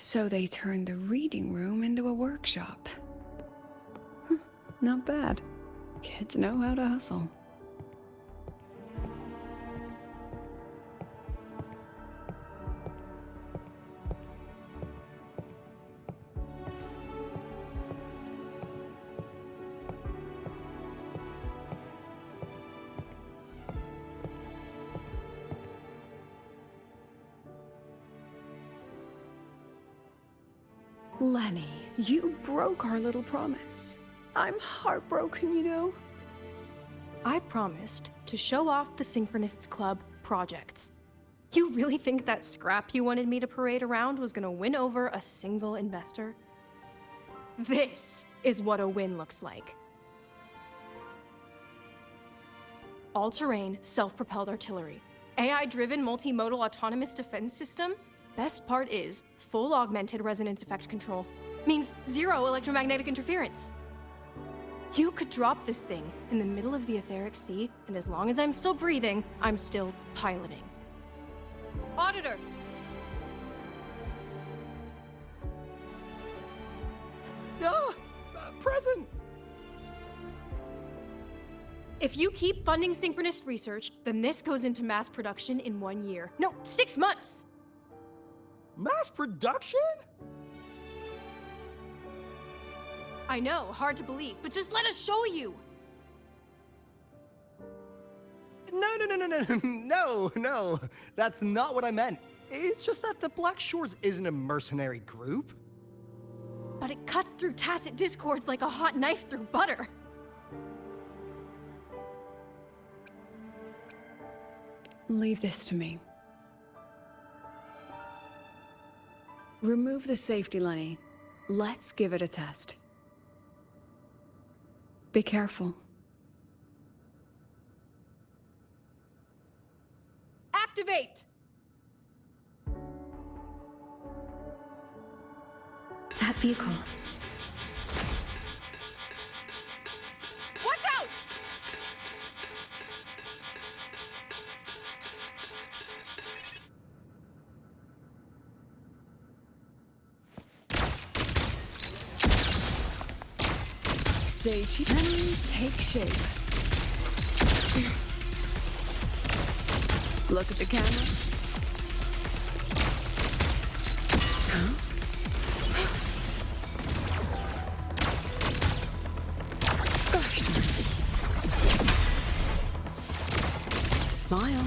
So they turned the reading room into a workshop. Not bad. Kids know how to hustle. Lenny, you broke our little promise. I'm heartbroken, you know. I promised to show off the Synchronists Club projects. You really think that scrap you wanted me to parade around was gonna win over a single investor? This is what a win looks like. All-terrain, self-propelled artillery. AI-driven multimodal autonomous defense system? Best part is, full augmented resonance effect control. Means zero electromagnetic interference. You could drop this thing in the middle of the etheric sea, and as long as I'm still breathing, I'm still piloting. Auditor! Present! If you keep funding synchronist research, then this goes into mass production in 1 year. No, 6 months! Mass production? I know, hard to believe, but just let us show you! No. That's not what I meant. It's just that the Blackshores isn't a mercenary group. But it cuts through tacit discords like a hot knife through butter. Leave this to me. Remove the safety, Lenny. Let's give it a test. Be careful. Activate! That vehicle. Watch out! Sage, memories take shape. Look at the camera. Huh? Gosh darn it. Smile.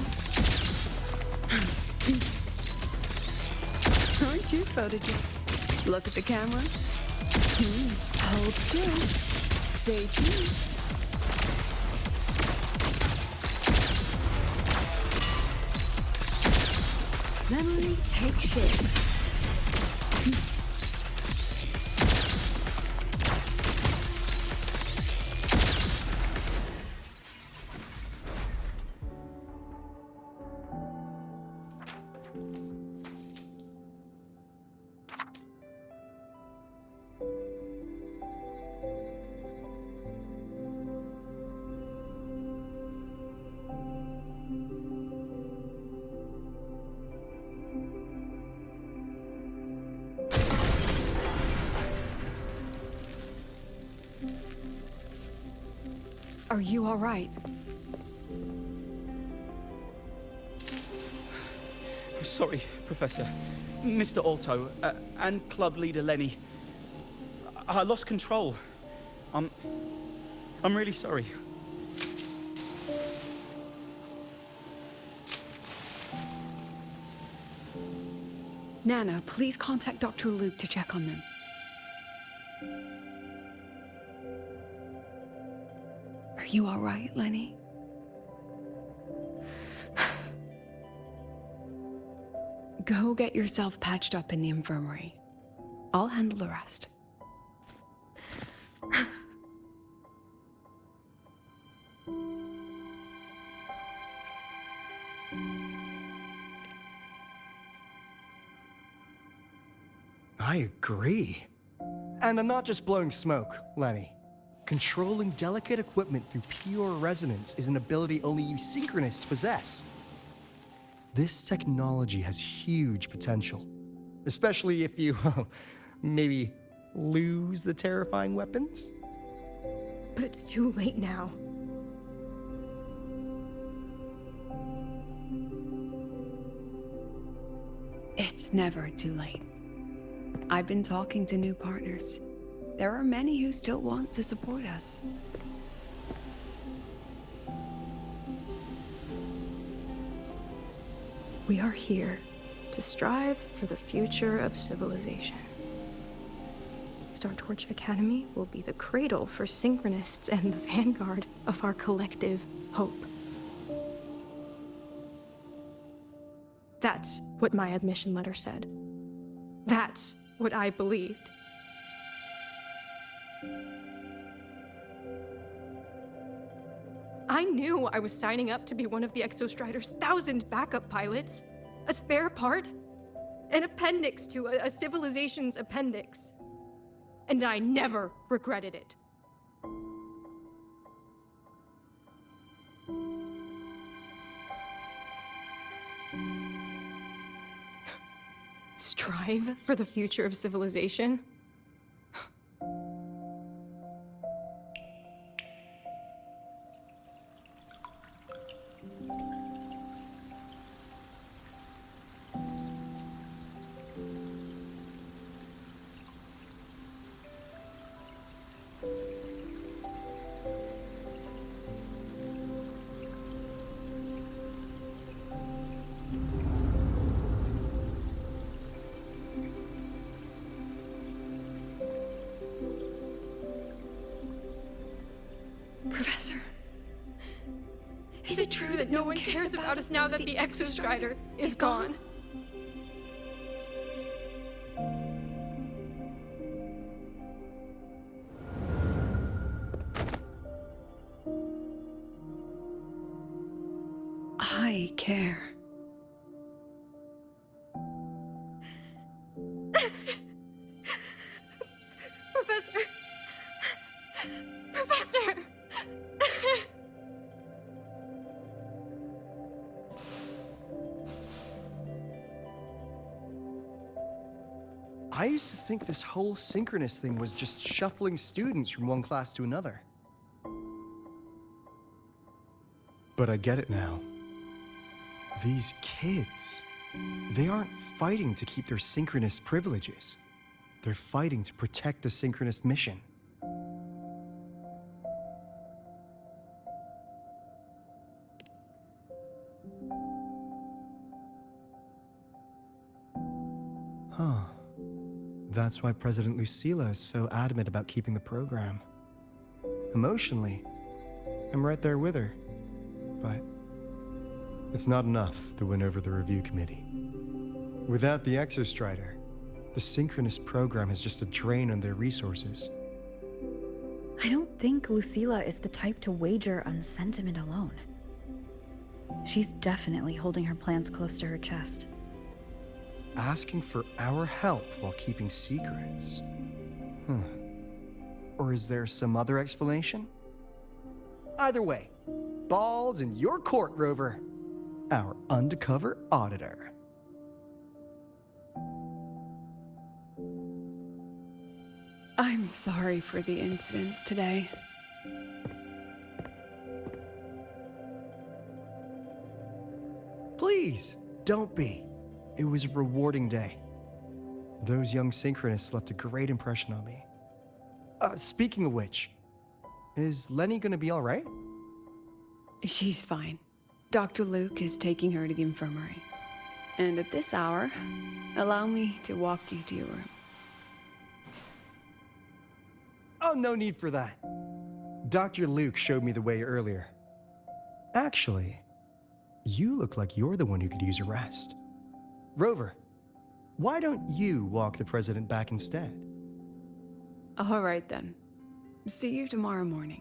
Aren't you photogenic? Look at the camera. Hold still. Say cheese. Memories take shape. Are you all right? I'm sorry, Professor. Mr. Aalto, and club leader Lenny. I lost control. I'm really sorry. Nana, please contact Dr. Luke to check on them. Are you all right, Lenny? Go get yourself patched up in the infirmary. I'll handle the rest. I agree. And I'm not just blowing smoke, Lenny. Controlling delicate equipment through pure resonance is an ability only you synchronists possess. This technology has huge potential. Especially if you, maybe lose the terrifying weapons? But it's too late now. It's never too late. I've been talking to new partners. There are many who still want to support us. We are here to strive for the future of civilization. Star Torch Academy will be the cradle for synchronists and the vanguard of our collective hope. That's what my admission letter said. That's what I believed. I knew I was signing up to be one of the Exostrider's 1,000 backup pilots. A spare part. An appendix to a civilization's appendix. And I never regretted it. Strive for the future of civilization? Professor, Is it true that no one cares about us now that the Exostrider is gone? I care. Professor! Professor! I used to think this whole synchronous thing was just shuffling students from one class to another. But I get it now. These kids, they aren't fighting to keep their synchronous privileges. They're fighting to protect the synchronous mission. Huh. That's why President Lucilla is so adamant about keeping the program. Emotionally, I'm right there with her. But it's not enough to win over the review committee. Without the Exostrider, the synchronous program is just a drain on their resources. I don't think Lucilla is the type to wager on sentiment alone. She's definitely holding her plans close to her chest. Asking for our help while keeping secrets? Or is there some other explanation? Either way, ball's in your court, Rover. Our undercover auditor. I'm sorry for the incidents today. Please, don't be. It was a rewarding day. Those young synchronists left a great impression on me. Speaking of which, is Lenny gonna be all right? She's fine. Dr. Luke is taking her to the infirmary. And at this hour, allow me to walk you to your room. Oh, no need for that. Dr. Luke showed me the way earlier. Actually, you look like you're the one who could use a rest. Rover, why don't you walk the president back instead? All right then. See you tomorrow morning.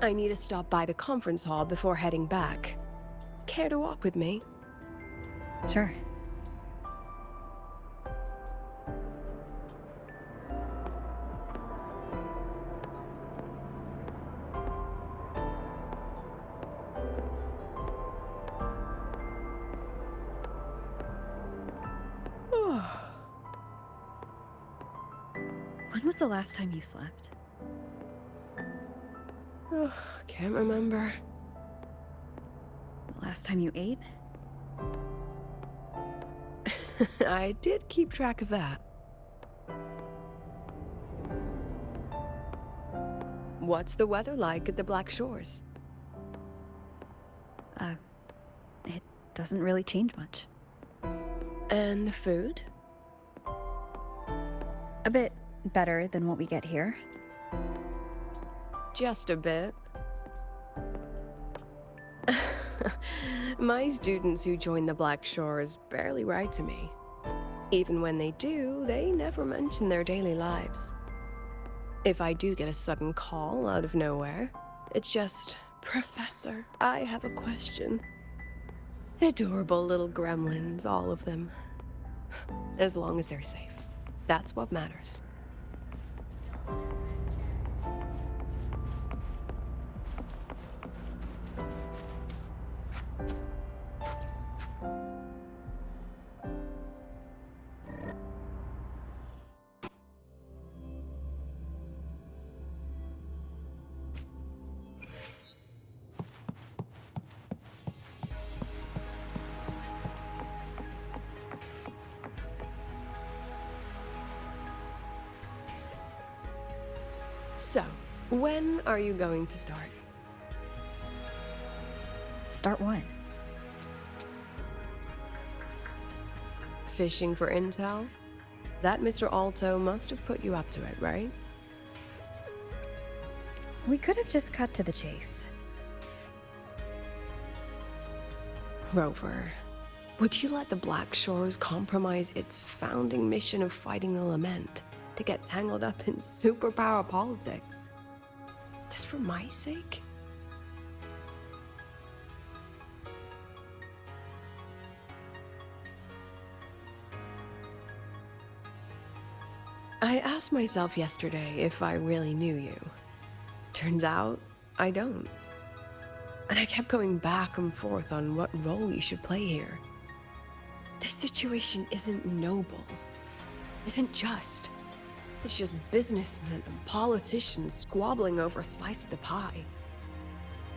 I need to stop by the conference hall before heading back. Care to walk with me? Sure. When was the last time you slept? Can't remember. The last time you ate? I did keep track of that. What's the weather like at the Blackshores? It doesn't really change much. And the food? A bit better than what we get here. Just a bit. My students who join the Blackshores barely write to me. Even when they do, they never mention their daily lives. If I do get a sudden call out of nowhere, it's just, "Professor, I have a question." Adorable little gremlins, all of them. As long as they're safe. That's what matters. So, when are you going to start? Start what? Fishing for intel? That Mr. Aalto must have put you up to it, right? We could have just cut to the chase. Rover, would you let the Blackshores compromise its founding mission of fighting the Lament to get tangled up in superpower politics? Just for my sake? I asked myself yesterday if I really knew you. Turns out, I don't. And I kept going back and forth on what role you should play here. This situation isn't noble, isn't just. It's just businessmen and politicians squabbling over a slice of the pie.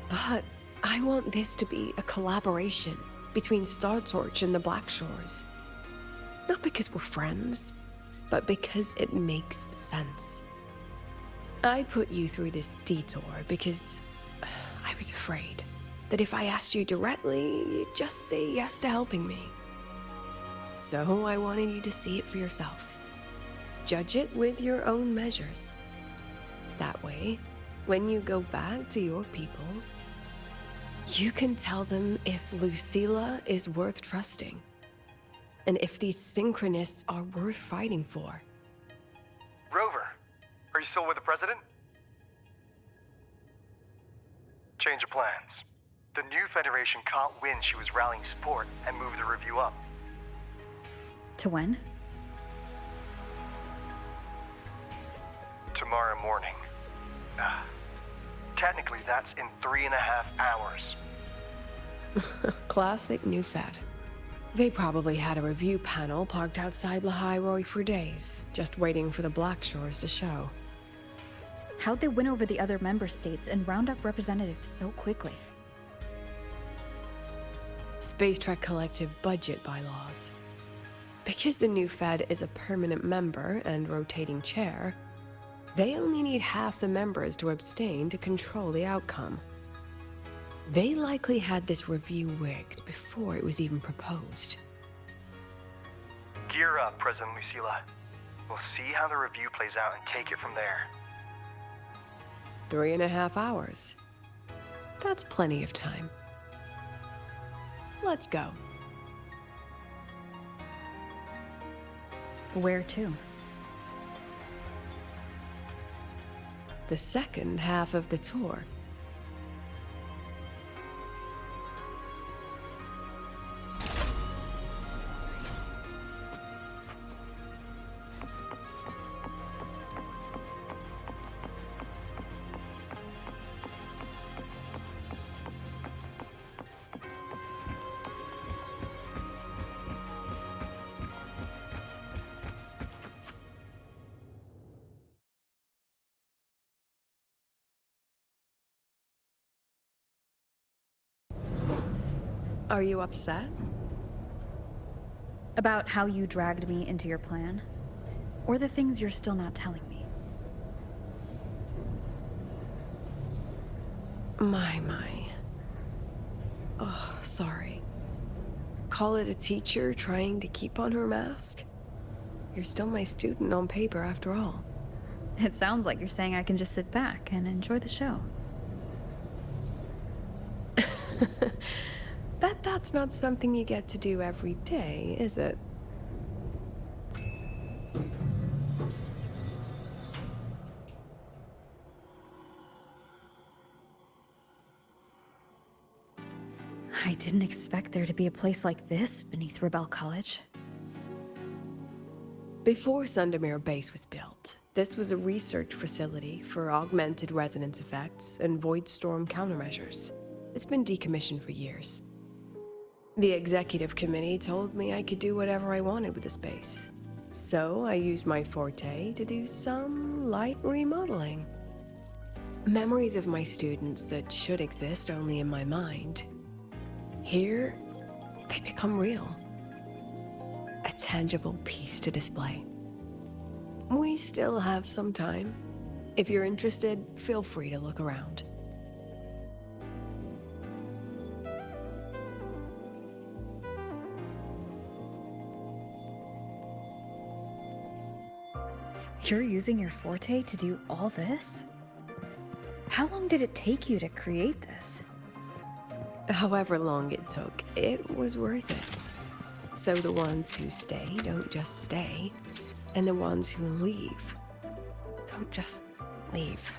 But I want this to be a collaboration between StarTorch and the Blackshores. Not because we're friends, but because it makes sense. I put you through this detour because I was afraid that if I asked you directly, you'd just say yes to helping me. So I wanted you to see it for yourself. Judge it with your own measures. That way, when you go back to your people, you can tell them if Lucilla is worth trusting, and if these synchronists are worth fighting for. Rover, are you still with the president? Change of plans. The new Federation caught wind she was rallying support and moved the review up. To when? Tomorrow morning. Technically, that's in 3.5 hours. Classic New Fed. They probably had a review panel parked outside Lahairoi for days, just waiting for the Blackshores to show. How'd they win over the other member states and round up representatives so quickly? Space Trek Collective budget bylaws. Because the new Fed is a permanent member and rotating chair, they only need half the members to abstain to control the outcome. They likely had this review rigged before it was even proposed. Gear up, President Lucilla. We'll see how the review plays out and take it from there. 3.5 hours. That's plenty of time. Let's go. Where to? The second half of the tour. Are you upset? About how you dragged me into your plan? Or the things you're still not telling me? My. Oh, sorry. Call it a teacher trying to keep on her mask? You're still my student on paper after all. It sounds like you're saying I can just sit back and enjoy the show. Bet that's not something you get to do every day, is it? I didn't expect there to be a place like this beneath Rebel College. Before Sundermere Base was built, this was a research facility for augmented resonance effects and void storm countermeasures. It's been decommissioned for years. The executive committee told me I could do whatever I wanted with the space. So I used my forte to do some light remodeling. Memories of my students that should exist only in my mind. Here, they become real. A tangible piece to display. We still have some time. If you're interested, feel free to look around. You're using your forte to do all this? How long did it take you to create this? However long it took, it was worth it. So the ones who stay don't just stay, and the ones who leave don't just leave.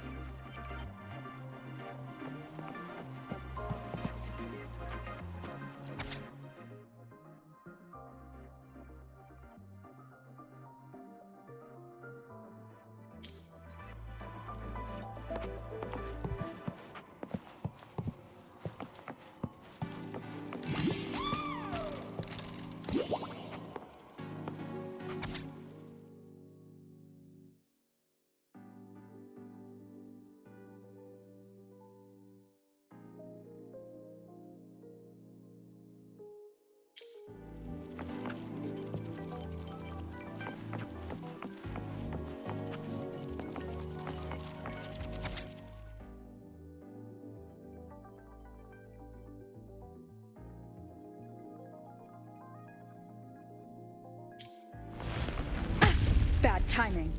Bad timing.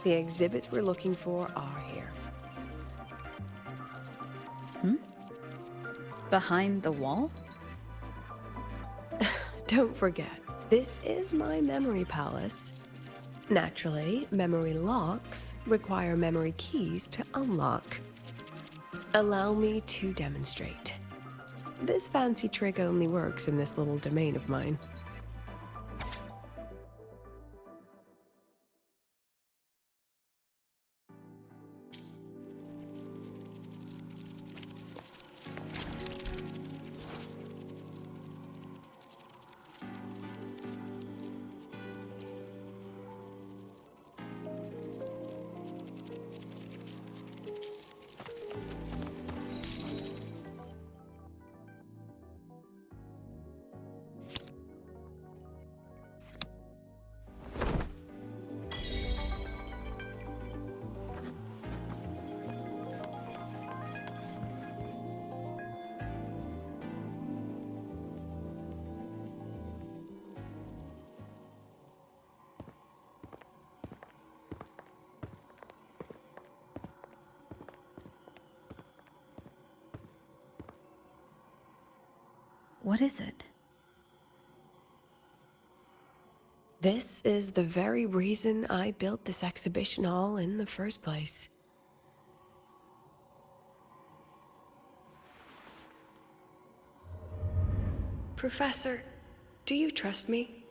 The exhibits we're looking for are here. Behind the wall? Don't forget, this is my memory palace. Naturally, memory locks require memory keys to unlock. Allow me to demonstrate. This fancy trick only works in this little domain of mine. What is it? This is the very reason I built this exhibition hall in the first place. Professor, do you trust me?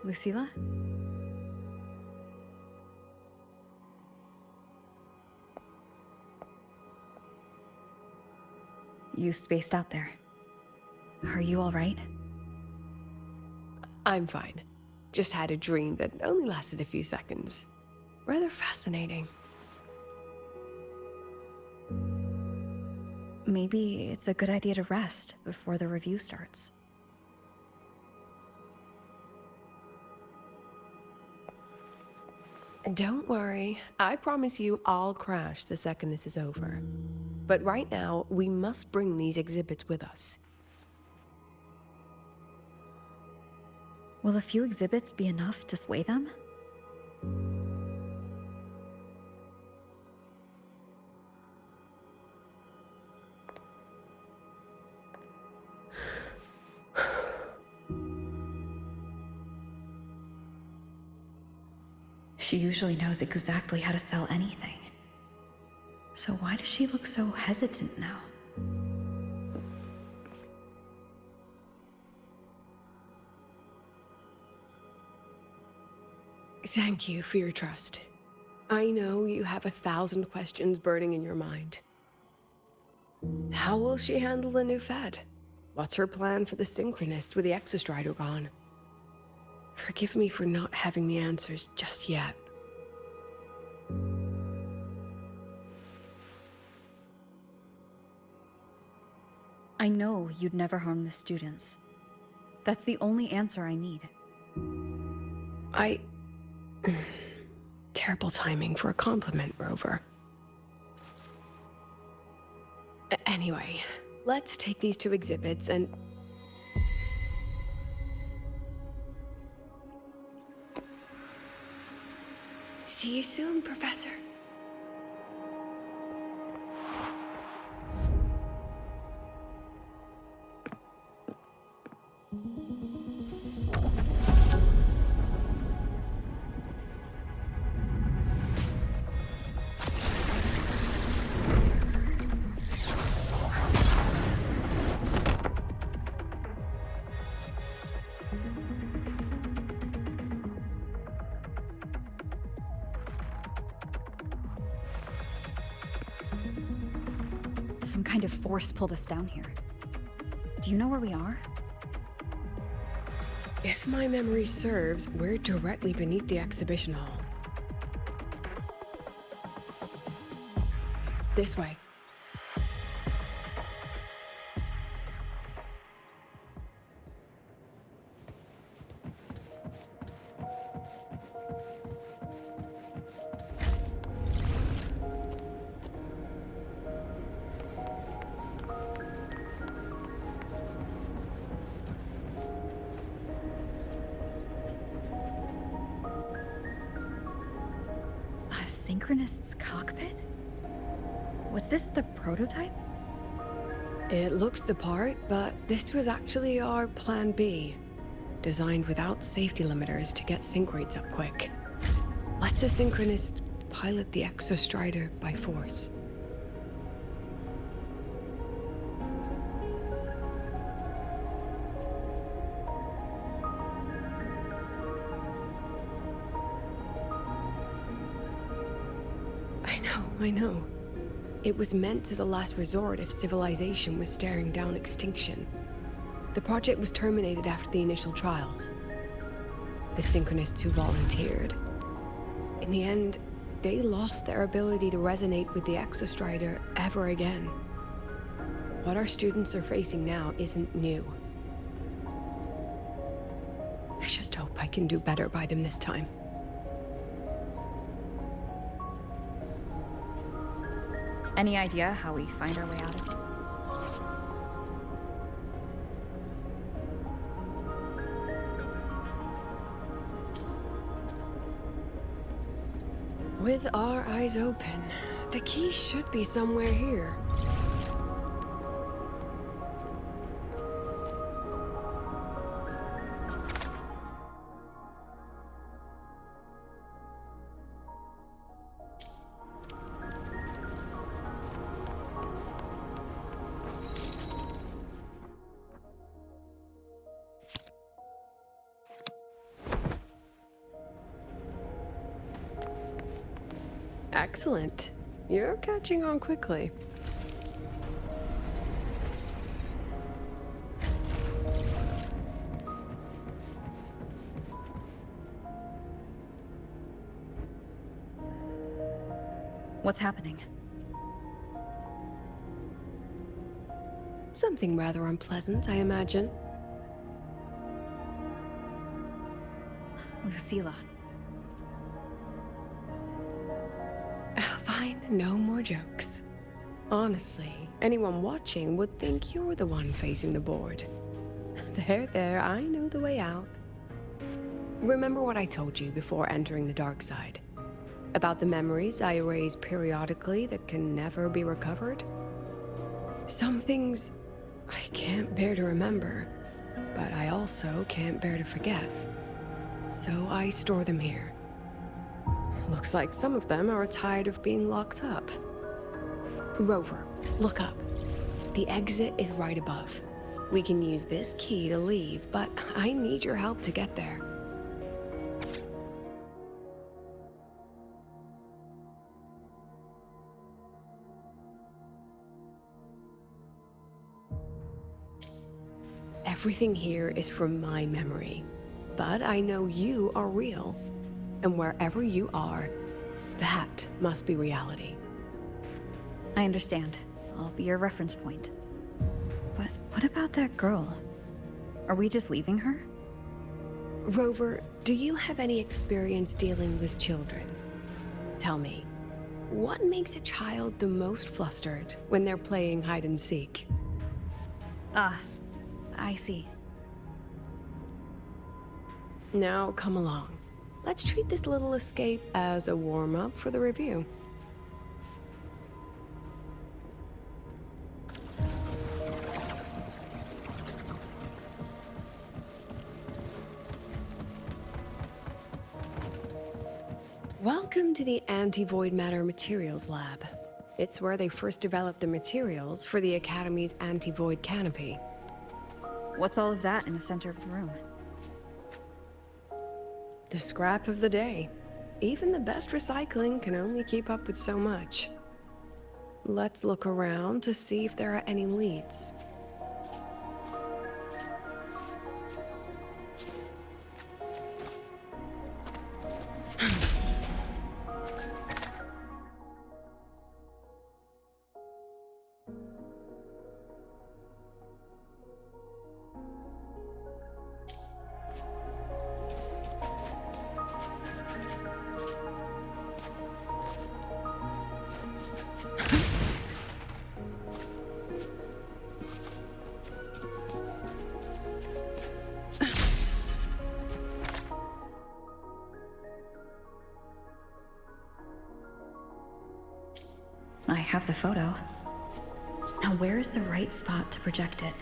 Lucilla? You spaced out there. Are you all right? I'm fine. Just had a dream that only lasted a few seconds. Rather fascinating. Maybe it's a good idea to rest before the review starts. Don't worry. I promise you I'll crash the second this is over. But right now, we must bring these exhibits with us. Will a few exhibits be enough to sway them? She usually knows exactly how to sell anything. So why does she look so hesitant now? Thank you for your trust. I know you have 1,000 questions burning in your mind. How will she handle the new Fed? What's her plan for the synchronist with the exostrider gone? Forgive me for not having the answers just yet. I know you'd never harm the students. That's the only answer I need. Terrible timing for a compliment, Rover. Anyway, let's take these 2 exhibits and... See you soon, Professor. Some kind of force pulled us down here. Do you know where we are? If my memory serves, we're directly beneath the exhibition hall. This way. A synchronist's cockpit? Was this the prototype? It looks the part, but this was actually our plan B. Designed without safety limiters to get sync rates up quick. Let's a synchronist pilot the exostrider by force. I know. It was meant as a last resort if civilization was staring down extinction. The project was terminated after the initial trials. The synchronists who volunteered. In the end, they lost their ability to resonate with the exostrider ever again. What our students are facing now isn't new. I just hope I can do better by them this time. Any idea how we find our way out of here? With our eyes open, the key should be somewhere here. Excellent. You're catching on quickly. What's happening? Something rather unpleasant, I imagine. Lucilla. Fine, no more jokes. Honestly, anyone watching would think you're the one facing the board. There, I know the way out. Remember what I told you before entering the dark side? About the memories I erase periodically that can never be recovered? Some things I can't bear to remember, but I also can't bear to forget. So I store them here. Looks like some of them are tired of being locked up. Rover, look up. The exit is right above. We can use this key to leave, but I need your help to get there. Everything here is from my memory, but I know you are real, and wherever you are, that must be reality. I understand. I'll be your reference point. But what about that girl? Are we just leaving her? Rover, do you have any experience dealing with children? Tell me, what makes a child the most flustered when they're playing hide and seek? Ah, I see. Now come along. Let's treat this little escape as a warm-up for the review. Welcome to the Anti-Void Matter Materials Lab. It's where they first developed the materials for the Academy's anti-void canopy. What's all of that in the center of the room? The scrap of the day. Even the best recycling can only keep up with so much. Let's look around to see if there are any leads. I have the photo. Now where is the right spot to project it?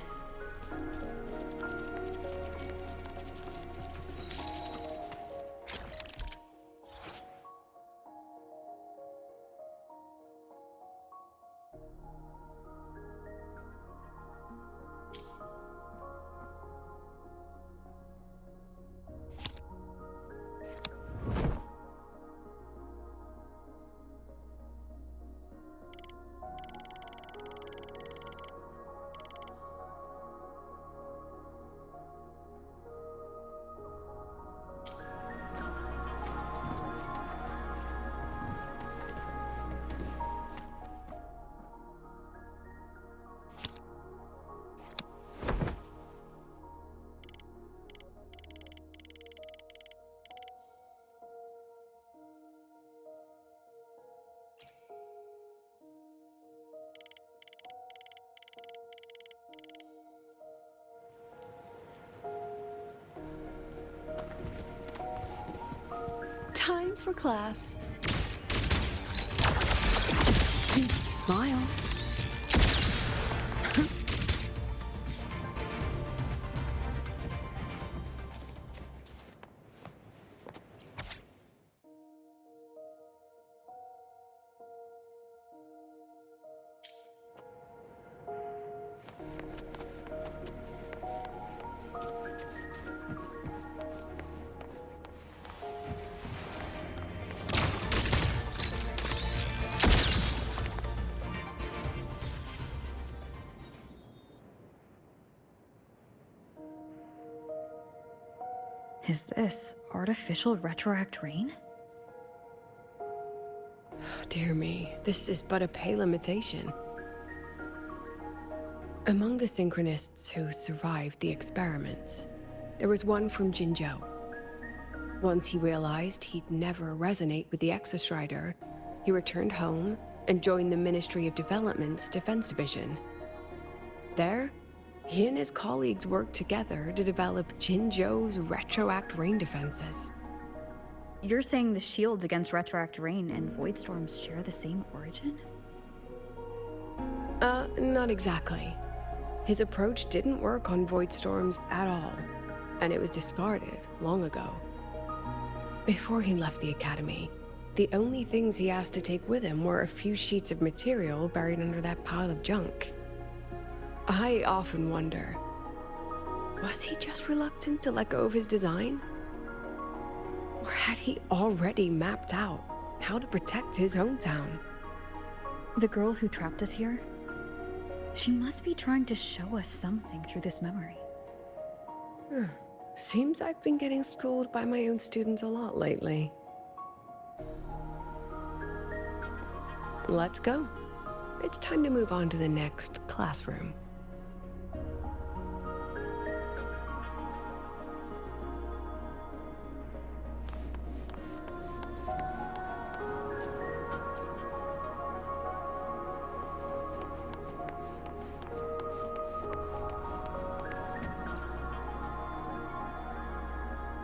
Time for class. Smile. Is this artificial retroact rain? Dear me, this is but a pale imitation. Among the synchronists who survived the experiments, there was one from Jinzhou. Once he realized he'd never resonate with the Exostrider, he returned home and joined the Ministry of Development's Defense Division. There, he and his colleagues worked together to develop Jinzhou's retroact rain defenses. You're saying the shields against retroact rain and void storms share the same origin? Not exactly. His approach didn't work on void storms at all, and it was discarded long ago. Before he left the academy, the only things he asked to take with him were a few sheets of material buried under that pile of junk. I often wonder, was he just reluctant to let go of his design? Or had he already mapped out how to protect his hometown? The girl who trapped us here? She must be trying to show us something through this memory. Seems I've been getting schooled by my own students a lot lately. Let's go. It's time to move on to the next classroom.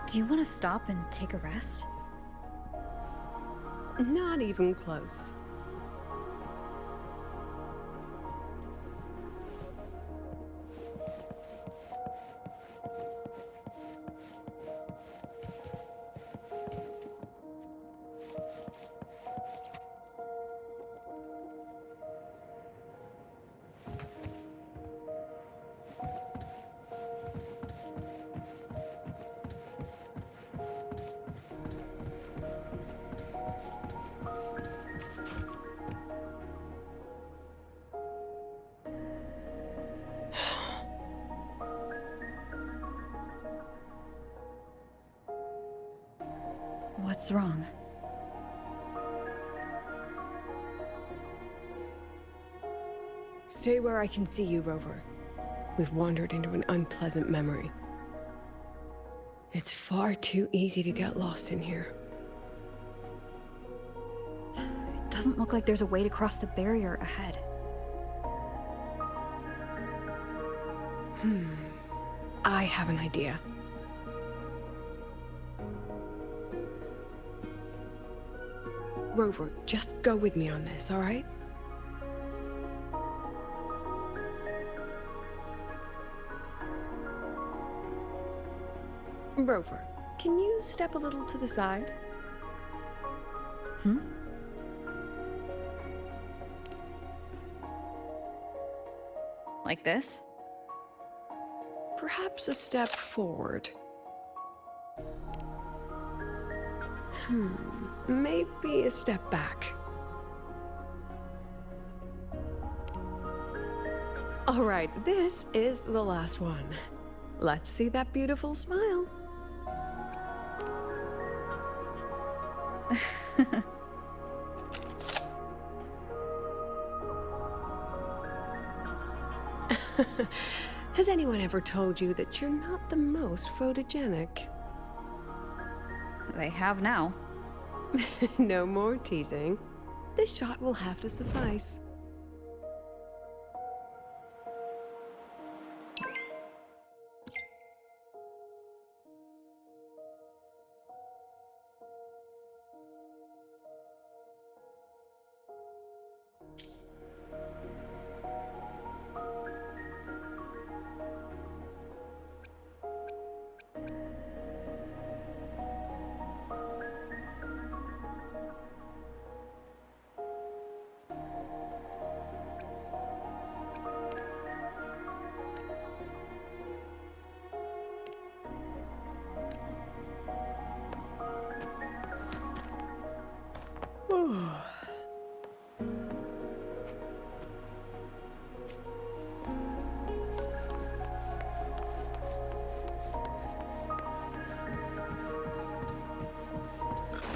Do you want to stop and take a rest? Not even close. What's wrong? Stay where I can see you, Rover. We've wandered into an unpleasant memory. It's far too easy to get lost in here. It doesn't look like there's a way to cross the barrier ahead. I have an idea. Rover, just go with me on this, all right? Rover, can you step a little to the side? Like this? Perhaps a step forward. Maybe a step back. All right, this is the last one. Let's see that beautiful smile. Has anyone ever told you that you're not the most photogenic? They have now. No more teasing. This shot will have to suffice.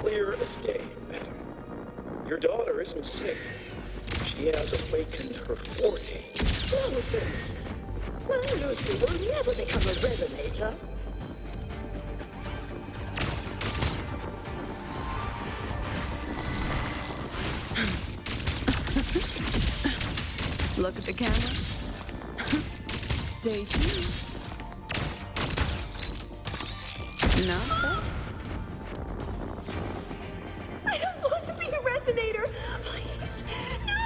clear as day, madam. Your daughter isn't sick. She has awakened her 40. Nonsense. My Lucy will never become a resonator. Look at the camera. Say cheese. No? I don't want to be a resonator. Please. No.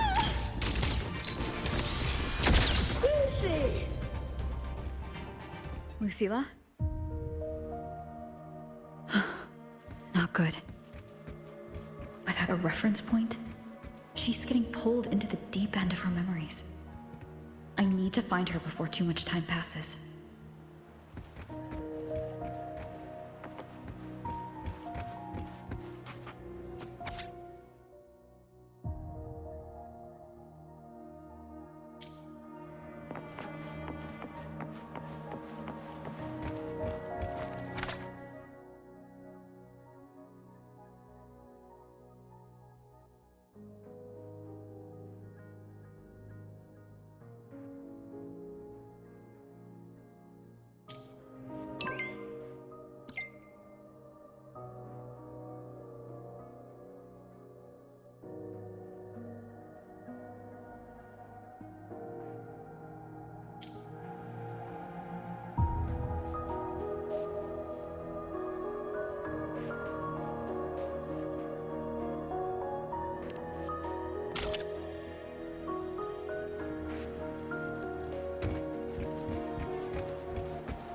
Lucy. Lucilla? Not good. Without a reference point, she's getting pulled into the deep end of her memories. I need to find her before too much time passes.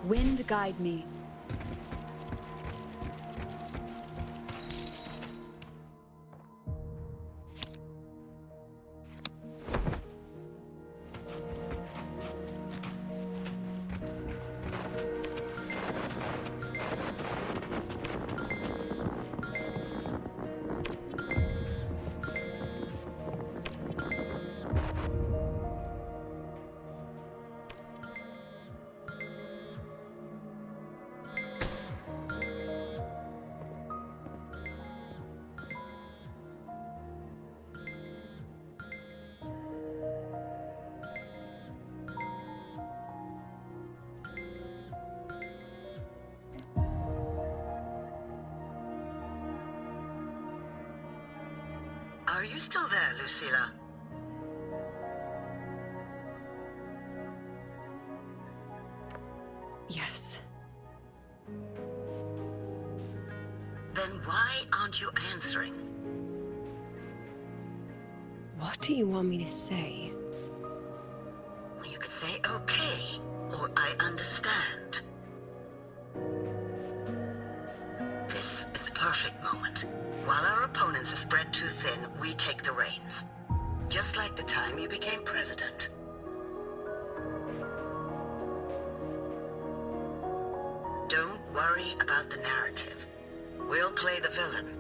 Wind guide me. Are you still there, Lucilla? Yes. Then why aren't you answering? What do you want me to say? Well, you could say okay, or I understand. This is the perfect moment. While our opponents are spread too thin, we take the reins. Just like the time you became president. Don't worry about the narrative. We'll play the villain.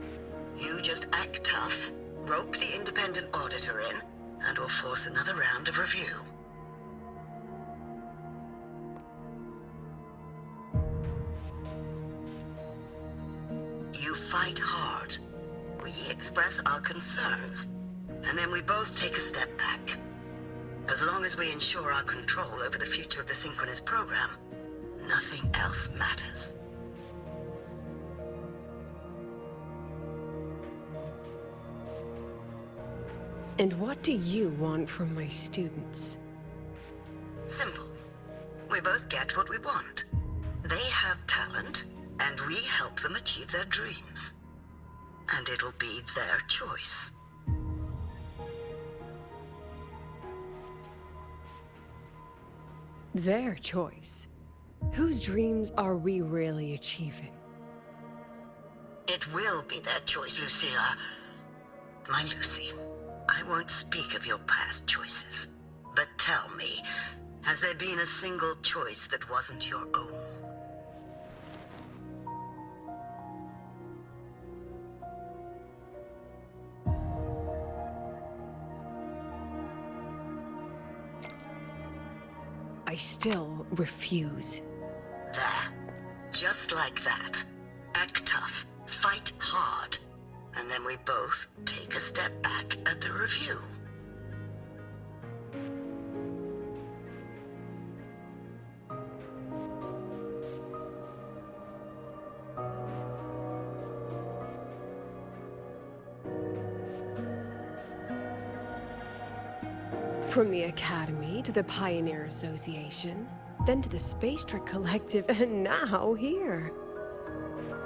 You just act tough, rope the independent auditor in, and we'll force another round of review. You fight hard. We express our concerns, and then we both take a step back. As long as we ensure our control over the future of the synchronous program, nothing else matters. And what do you want from my students? Simple. We both get what we want. They have talent, and we help them achieve their dreams. And it'll be their choice. Their choice. Whose dreams are we really achieving? It will be their choice, Lucilla. My Lucy, I won't speak of your past choices. But tell me, has there been a single choice that wasn't your own? I still refuse. There. Just like that. Act tough. Fight hard. and then we both take a step back at the review. From the Academy to the Pioneer Association, then to the Space Trick Collective, and now here.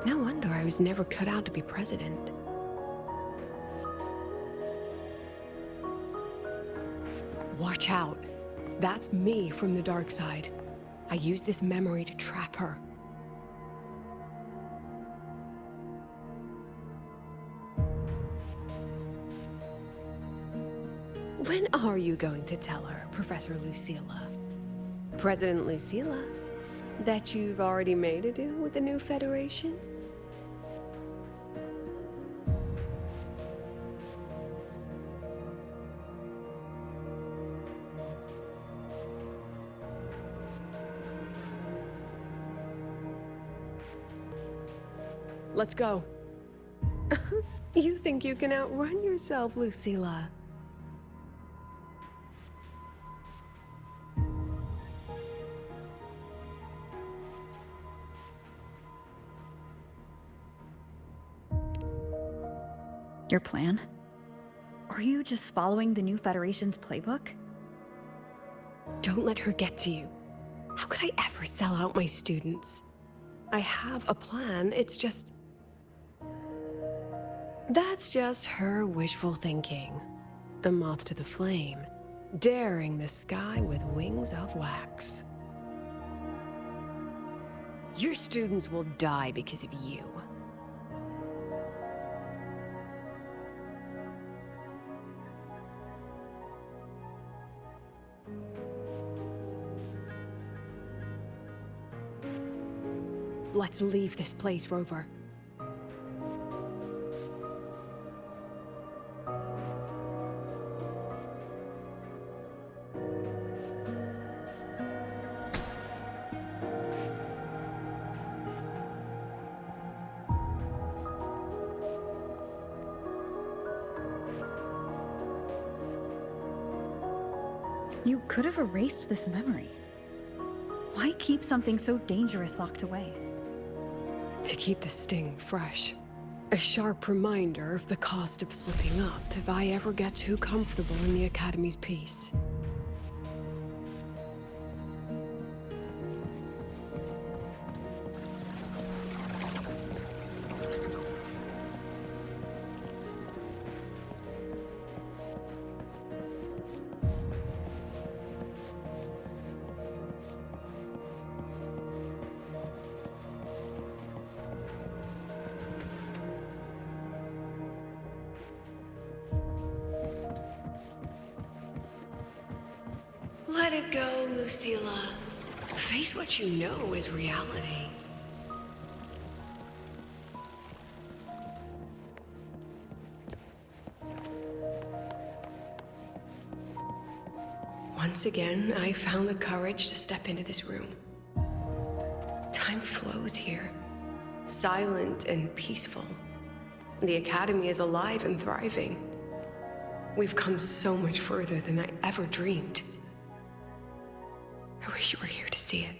No wonder I was never cut out to be president. Watch out. That's me from the dark side. I use this memory to trap her. When are you going to tell her, Professor Lucilla? President Lucilla? That you've already made a deal with the new Federation? Let's go. You think you can outrun yourself, Lucilla? Your plan? Are you just following the new Federation's playbook? Don't let her get to you. How could I ever sell out my students? I have a plan, it's just... That's just her wishful thinking. A moth to the flame, daring the sky with wings of wax. Your students will die because of you. Let's leave this place, Rover. You could have erased this memory. Why keep something so dangerous locked away? To keep the sting fresh. A sharp reminder of the cost of slipping up if I ever get too comfortable in the Academy's peace. Let it go, Lucilla. Face what you know is reality. Once again, I found the courage to step into this room. Time flows here, silent and peaceful. The Academy is alive and thriving. We've come so much further than I ever dreamed. I wish you were here to see it.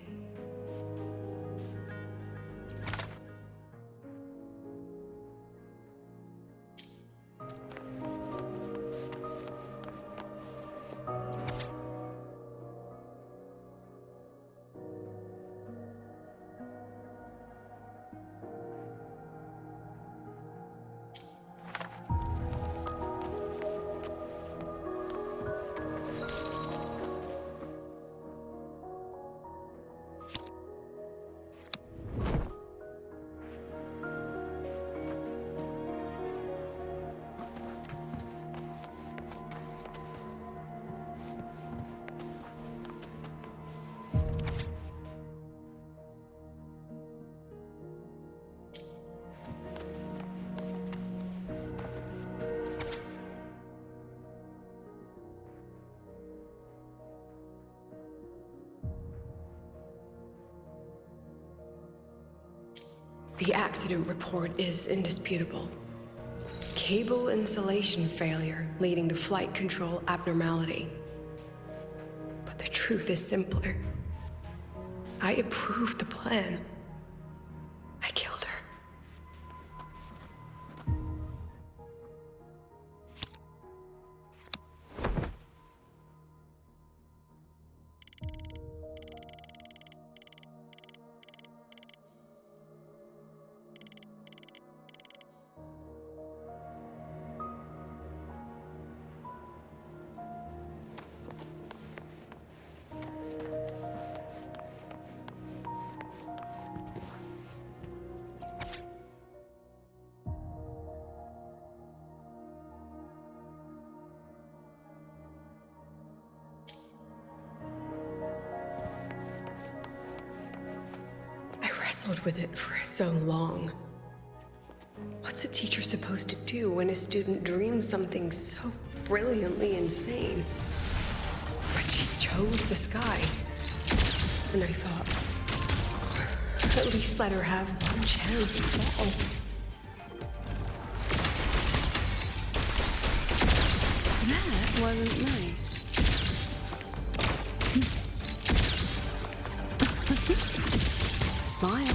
The accident report is indisputable. cable insulation failure leading to flight control abnormality. But the truth is simpler. I approved the plan. I killed her. Wrestled with it for so long. What's a teacher supposed to do when a student dreams something so brilliantly insane? But she chose the sky. And I thought, at least let her have one chance to fall. That wasn't nice. Smile.